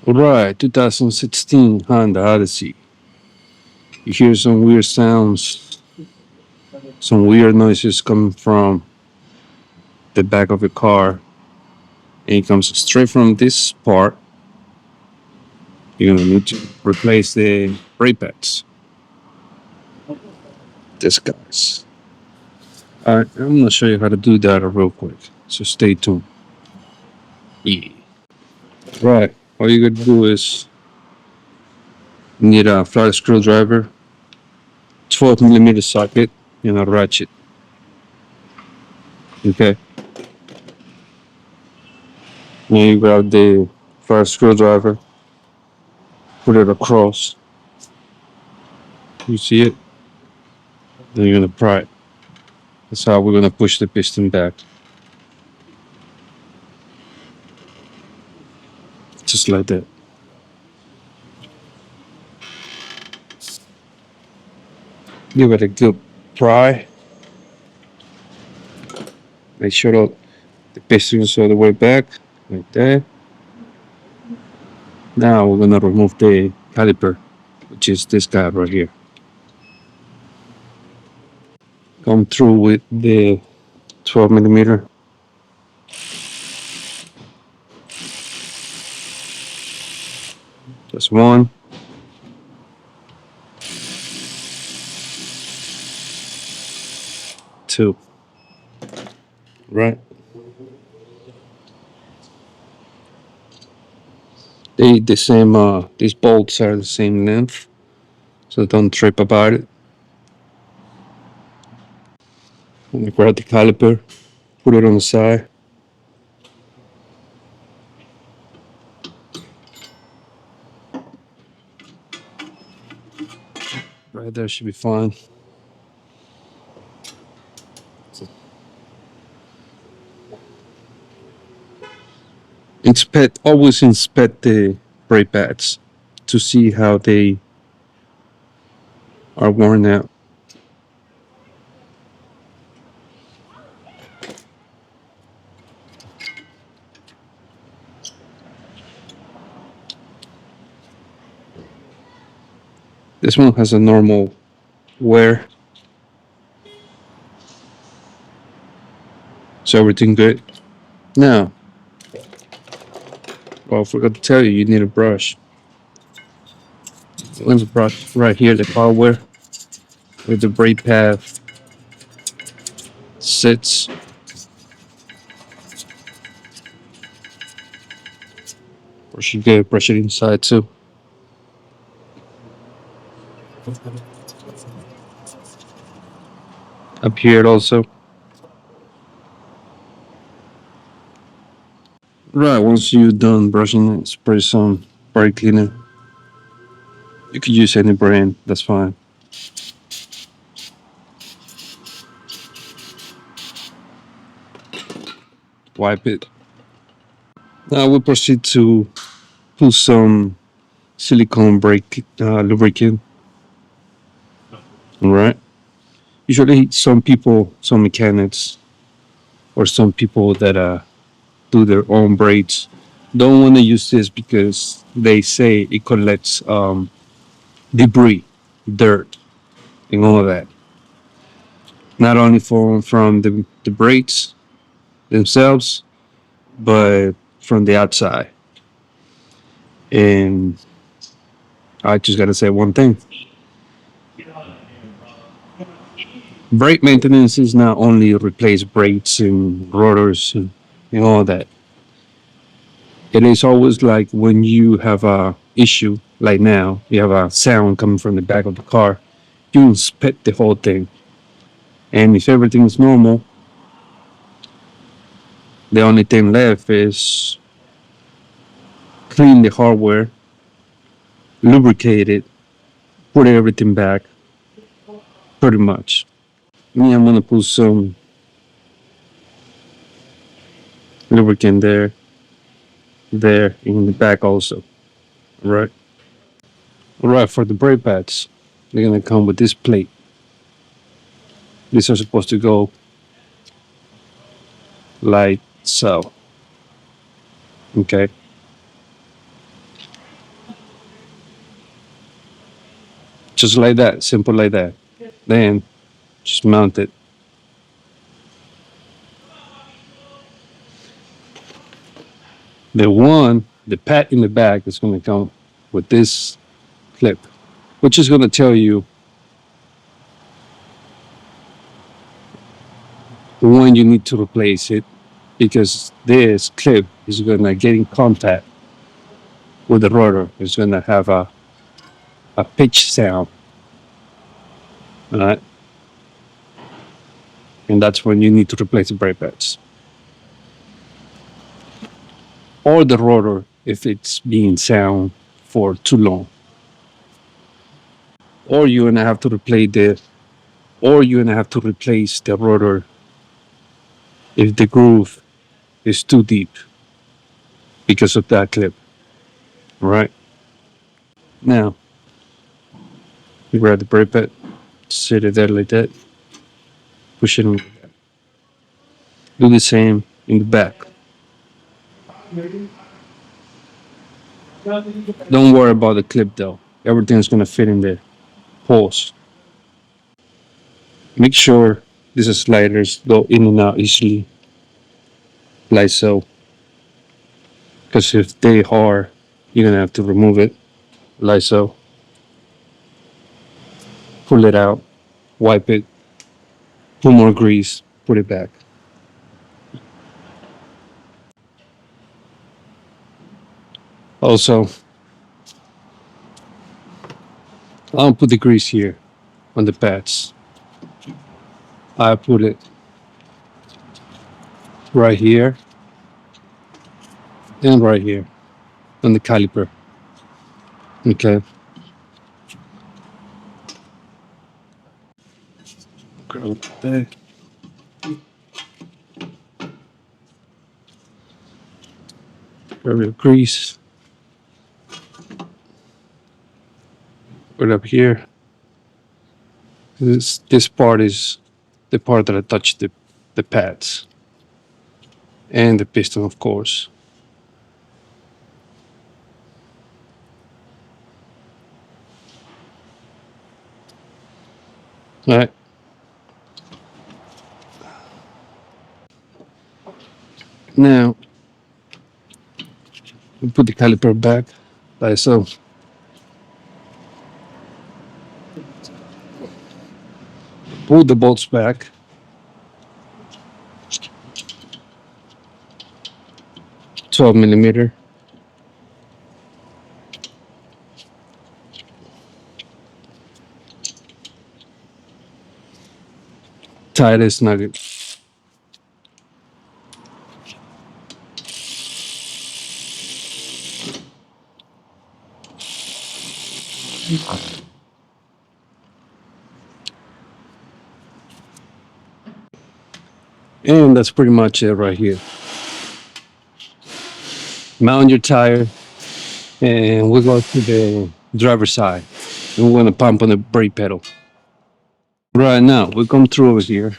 Right, 2016 Honda Odyssey. You hear some weird sounds, some weird noises coming from the back of the car, and it comes straight from this part. You're gonna need to replace the brake pads. This guys. Alright, I'm gonna show you how to do that real quick. So stay tuned. Yeah. Right. All you gotta do is you need a flat screwdriver, 12 millimeter socket, and a ratchet. Okay. Now you grab the flat screwdriver, put it across. You see it? Then you're gonna pry it. That's how we're gonna push the piston back. Just like that. Give it a good pry. Make sure that the piston is all the way back, like that. Now we're gonna remove the caliper, which is this guy right here. Come through with the 12 millimeter. That's one. Two. Right. The same these bolts are the same length, so don't trip about it. And grab the caliper, put it on the side. Right there should be fine. Always inspect the brake pads to see how they are worn out. This one has a normal wear, so everything good. Now, well, I forgot to tell you, you need a brush. There's a brush right here, the hardware, where the brake pad sits. Brush it good, brush it inside too. Up here also. Right, once you're done brushing it, spray some brake cleaner. You could use any brand, that's fine. Wipe it. Now we proceed to put some silicone brake lubricant. All right. Usually, some people, some mechanics, or some people that do their own brakes don't want to use this because they say it collects debris, dirt, and all of that. Not only from the brakes themselves, but from the outside. And I just gotta say one thing: brake maintenance is not only replace brakes and rotors and all that. It is always like when you have a issue, like now, you have a sound coming from the back of the car, you inspect the whole thing. And if everything is normal, the only thing left is clean the hardware, lubricate it, put everything back, pretty much. Me, I'm gonna put some lubricant there in the back also. All right. All right, for the brake pads, they're gonna come with this plate. These are supposed to go like so. Okay. Just like that, simple like that. Then just mount it. The pad in the back is going to come with this clip, which is going to tell you when you need to replace it, because this clip is going to get in contact with the rotor. It's going to have a pitch sound, right? And that's when you need to replace the brake pads or the rotor if it's being sound for too long. Or you're going to have to replace the rotor if the groove is too deep because of that clip, right? Now, you grab the brake pad, set it there like that, push it in. Do the same in the back. Don't worry about the clip though. Everything's gonna fit in there. Pause. Make sure these sliders go in and out easily, like so. Because if they are, you're gonna have to remove it, like so. Pull it out, wipe it, put more grease, put it back. Also, I'll put the grease here on the pads. I put it right here and right here on the caliper. Okay. Grab the grab your grease. Put it up here. This part is the part that I touched the pads and the piston, of course. All right. Now, we put the caliper back, like so. Pull the bolts back. $12 millimeter. Tie this nugget. And that's pretty much it right here. Mount your tire, and we'll go to the driver's side. And we're going to pump on the brake pedal. Right now, we come through over here.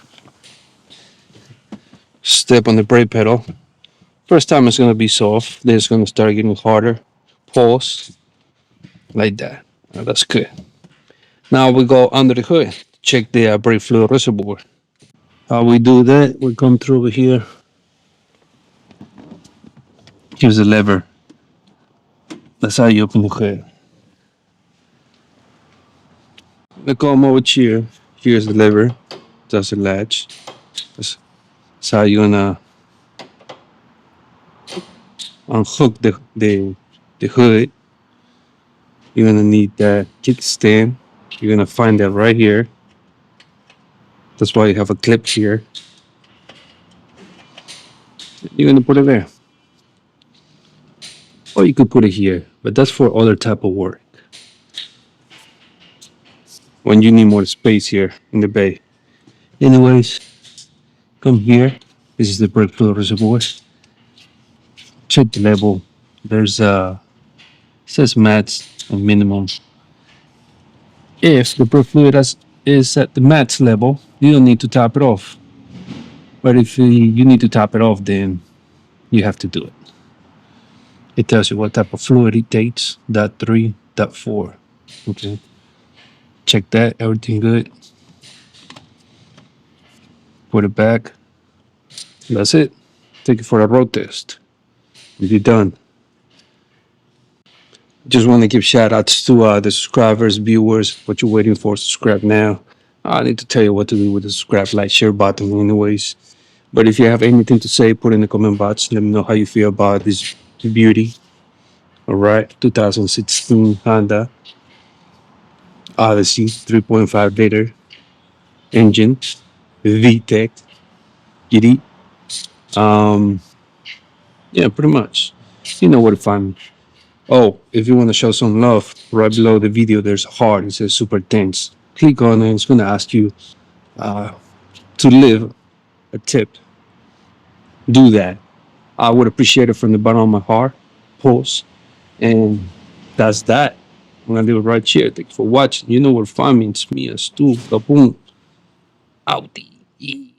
Step on the brake pedal. First time it's going to be soft. Then it's going to start getting harder. Pause. Like that. That's good. Now we go under the hood. Check the brake fluid reservoir. How we do that, we come through over here. Here's the lever. That's how you open the hood. We come over here. Here's the lever. That's the latch. That's how you're gonna unhook the hood. You're gonna need that kickstand. You're gonna find that right here. That's why you have a clip here. You're gonna put it there. Or you could put it here, but that's for other type of work. When you need more space here in the bay. Anyways, come here. This is the brake fluid reservoir. Check the level. There's says max and minimum. If the brake fluid is at the max level, you don't need to top it off. But if you need to top it off, then you have to do it. It tells you what type of fluid it takes. .3, .4. Okay. Check that. Everything good. Put it back. That's it. Take it for a road test. You're done. Just want to give shout outs to the subscribers, viewers. What you're waiting for, subscribe now. I need to tell you what to do with the subscribe, like, share button, anyways. But if you have anything to say, put in the comment box. Let me know how you feel about this beauty. All right, 2016 Honda Odyssey 3.5 liter engine, VTEC, GD. Um, yeah, pretty much. You know where to find me. Oh, if you want to show some love, right below the video, there's a heart. It says super thanks. Click on it. It's going to ask you uh, to leave a tip. Do that. I would appreciate it from the bottom of my heart. Pause. And that's that. I'm going to leave it right here. Thank you for watching. You know where to find me. It's me, Stu. Kaboom. Outie.